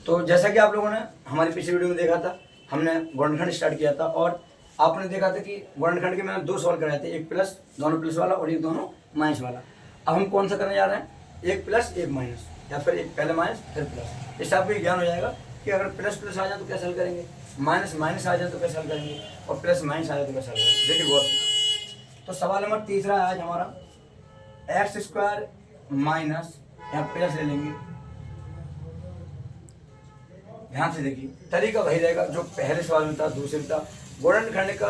तो जैसा कि आप लोगों ने हमारी पिछली वीडियो में देखा था, हमने गुणनखंड स्टार्ट किया था और आपने देखा था कि गुणनखंड के मैंने 2 सवाल कराए थे, एक प्लस, दोनों प्लस वाला और एक दोनों माइनस वाला। अब हम कौन सा करने जा रहे हैं, एक प्लस एक माइनस, या फिर एक पहले माइनस फिर प्लस। इससे आपको ज्ञान हो जाएगा कि अगर प्लस प्लस आ जाए तो कैसे हल करेंगे, माइनस माइनस आ जाए तो कैसे हल करेंगे, और प्लस माइनस आ जाए तो कैसे हल करेंगे। देखिए गौर से, तो सवाल नंबर तीसरा है आज हमारा, एक्स स्क्वायर माइनस, यहाँ प्लस ले लेंगे। ध्यान से देखिए, तरीका वही रहेगा जो पहले सवाल में था, दूसरे में था। गुणनखंड का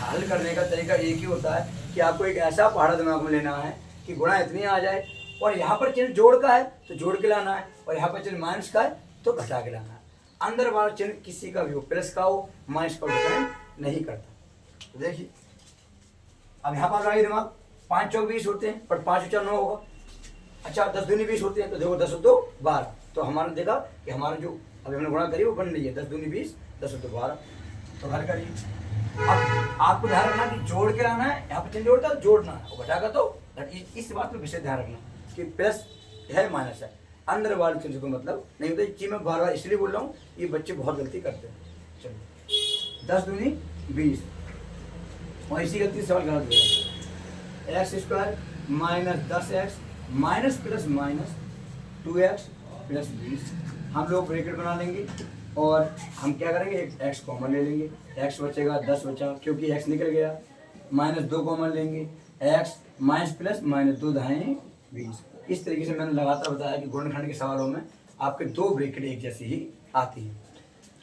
हल करने का तरीका एक ही होता है कि आपको एक ऐसा पहाड़ा दिमाग में लेना है कि गुणा इतनी आ जाए, और यहाँ पर चिन्ह जोड़ का है तो जोड़ के लाना है, और यहाँ पर चिन्ह माइनस का है तो घटा के लाना है। अंदर वाला चिन्ह किसी का भी हो, प्लस का हो माइनस का हो, डिपेंड नहीं करता। तो देखिए अब यहाँ पर लगाइए दिमाग, 5 चौक 20 होते हैं, पर 5 ऊंचा 9 होगा। अच्छा 10 दूनी 20 होते हैं, तो देखो 10 2 12। तो हमारा देखा कि हमारा जो अभी हमने गुणा करी वो बन रही है, 10 दूनी 20, 10 2 12। तो हल करिए। अब आपको ध्यान रखना कि जोड़ के लाना है, यहाँ पर चिन्ह जोड़ता है जोड़ना है, और घटा का तो इस बात में विशेष ध्यान रखना कि प्लस है माइनस है, अंदर वाले चिन्ह को मतलब नहीं होता। ये मैं बार बार इसलिए बोल रहा हूँ, ये बच्चे बहुत गलती करते हैं। चलिए 10 दूनी 20, और इसी गलती से सवाल गलत गया। X square minus 10x minus plus minus 2x plus 20। हम लोग ब्रैकेट बना लेंगे और हम क्या करेंगे, एक x कॉमन ले लेंगे, x बचेगा 10 बचा क्योंकि x निकल गया, माइनस 2 कॉमन लेंगे, x माइनस प्लस माइनस 2 दाएं 20। इस तरीके से मैंने लगातार बताया कि गुणनखंड के सवालों में आपके 2 ब्रैकेट एक जैसी ही आती है।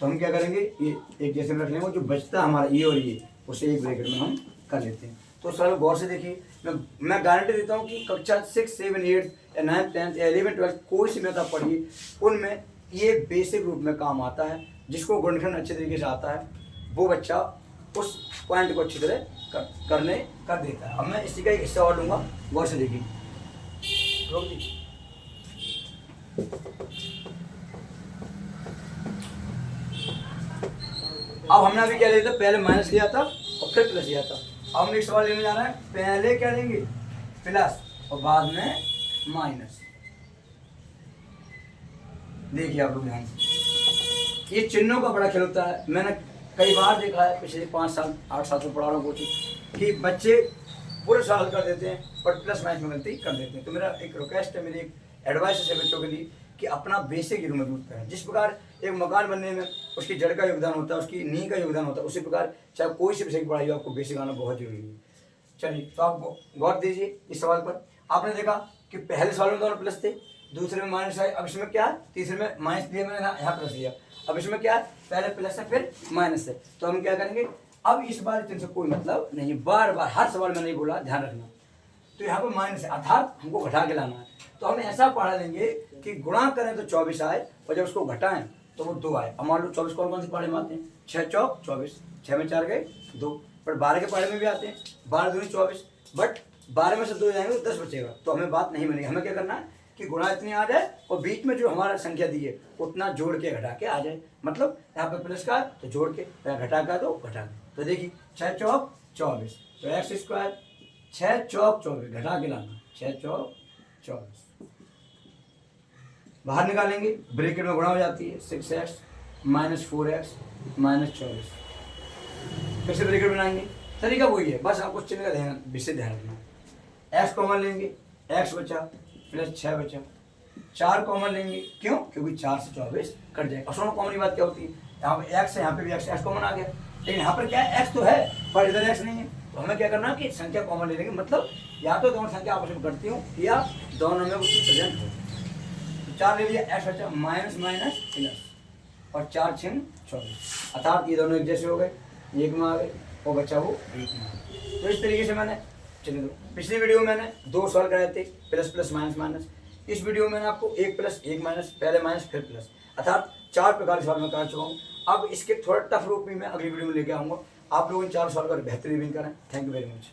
तो हम क्या करेंगे, ये एक जैसे में रख लेंगे, जो बचता है हमारा ये और ये, उसे एक ब्रैकेट में हम कर लेते हैं। तो सर गौर से देखिए, मैं गारंटी देता हूँ कि कक्षा 6, 7, 8 या 9, 10, 11, 12 कोई सी मेहता पढ़िए, उनमें ये बेसिक रूप में काम आता है। जिसको गुणनखंड अच्छे तरीके से आता है वो बच्चा उस पॉइंट को अच्छी तरह कर देता है। अब मैं इसी का एक हिस्सा और लूँगा, गौर से देखिए। रोक दीजिए। अब हमने अभी क्या लिया था, पहले माइनस लिया था और फिर प्लस लिया था। अब हम एक सवाल लेने जा रहे हैं, पहले क्या लेंगे प्लस और बाद में माइनस। देखिए आप लोग ध्यान से, ये चिन्हों का बड़ा खेल होता है। मैंने कई बार देखा है, पिछले 5 साल 8 साल से पढ़ा रहा हूँ कोचिंग, कि बच्चे पूरे साल कर देते हैं और प्लस माइनस में गलती कर देते हैं। तो मेरा एक रिक्वेस्ट है, मेरी एक एडवाइस है बच्चों के लिए कि अपना बेसिक गिर मजबूत करें। जिस प्रकार एक मकान बनने में उसकी जड़ का योगदान होता है, उसकी नींव का योगदान होता है, उसी प्रकार चाहे कोई सी विषय की पढ़ाई हो, आपको बेसिक आना बहुत जरूरी है। चलिए तो आप गौर दीजिए इस सवाल पर। आपने देखा कि पहले सवाल में दोनों प्लस थे, दूसरे में माइनस है, अब इसमें क्या है, तीसरे में माइनस दिया मैंने, यहाँ प्लस लिया। अब इसमें क्या है, पहले प्लस है फिर माइनस है। तो हम क्या करेंगे, अब इस बार चिन्ह से कोई मतलब नहीं, बार बार हर सवाल में नहीं बोला, ध्यान रखना। तो यहाँ पर माइनस है, अर्थात हमको घटा के लाना है। तो हम ऐसा पढ़ा लेंगे कि गुणा करें तो 24 आए, और जब उसको घटाएं तो वो 2 आए। अब मान लो 24 कौन कौन से पहाड़े में आते हैं, 6 चौक 24, 6 में 4 गए 2, पर 12 के पहाड़े में भी आते हैं, 12 दूनी 24, बट 12 में से 2 जाएंगे तो 10 बचेगा। तो हमें बात नहीं बनेगी। हमें क्या करना है कि गुणा इतनी आ जाए और बीच में जो हमारा संख्या दी है उतना जोड़ के घटा के आ जाए। मतलब यहाँ पे प्लस का तो जोड़ के, घटा का तो घटा के। तो देखिए 6 चौक 24, तो एक्स स्क्वायर 6 चौक 24 घटा के लाना, 6 चौक 24 बाहर निकालेंगे, ब्रैकेट में गुणा हो जाती है, 6x माइनस 4x माइनस 24। फिर से ब्रैकेट बनाएंगे, तरीका वही है, बस आपको चिन्ह का विशेष ध्यान रखना है। x कॉमन लेंगे, x बचा प्लस 6 बचा, 4 कॉमन लेंगे, क्यों, क्योंकि 4 से 24 कट जाएगा। और कॉमन की बात क्या होती है, यहाँ पे x है, यहाँ पे भी x कॉमन आ गया, लेकिन यहाँ पर क्या है, x तो है पर इधर x नहीं है। तो हमें क्या करना है कि संख्या कॉमन ले लेंगे, मतलब या तो दोनों संख्या आपस में करती हूँ या दोनों में उसकी प्रेजेंट हो। 4 ले लिया, x बचा माइनस माइनस प्लस, और 4 6 24, अर्थात ये दोनों एक जैसे हो गए, एक में आ गए, और बचा वो एक में। तो इस तरीके से मैंने, चलिए तो पिछली वीडियो में मैंने 2 सवाल कराए थे, प्लस प्लस माइनस माइनस। इस वीडियो में मैंने आपको 1 प्लस 1 माइनस, पहले माइनस फिर प्लस, अर्थात 4 प्रकार के सवाल मैं करा चुका हूँ। अब इसके थोड़ा टफ रूप में मैं अगली वीडियो में लेके आऊँगा। आप लोग इन 4 सवाल का बेहतर रिवीजन करें। Thank you very much.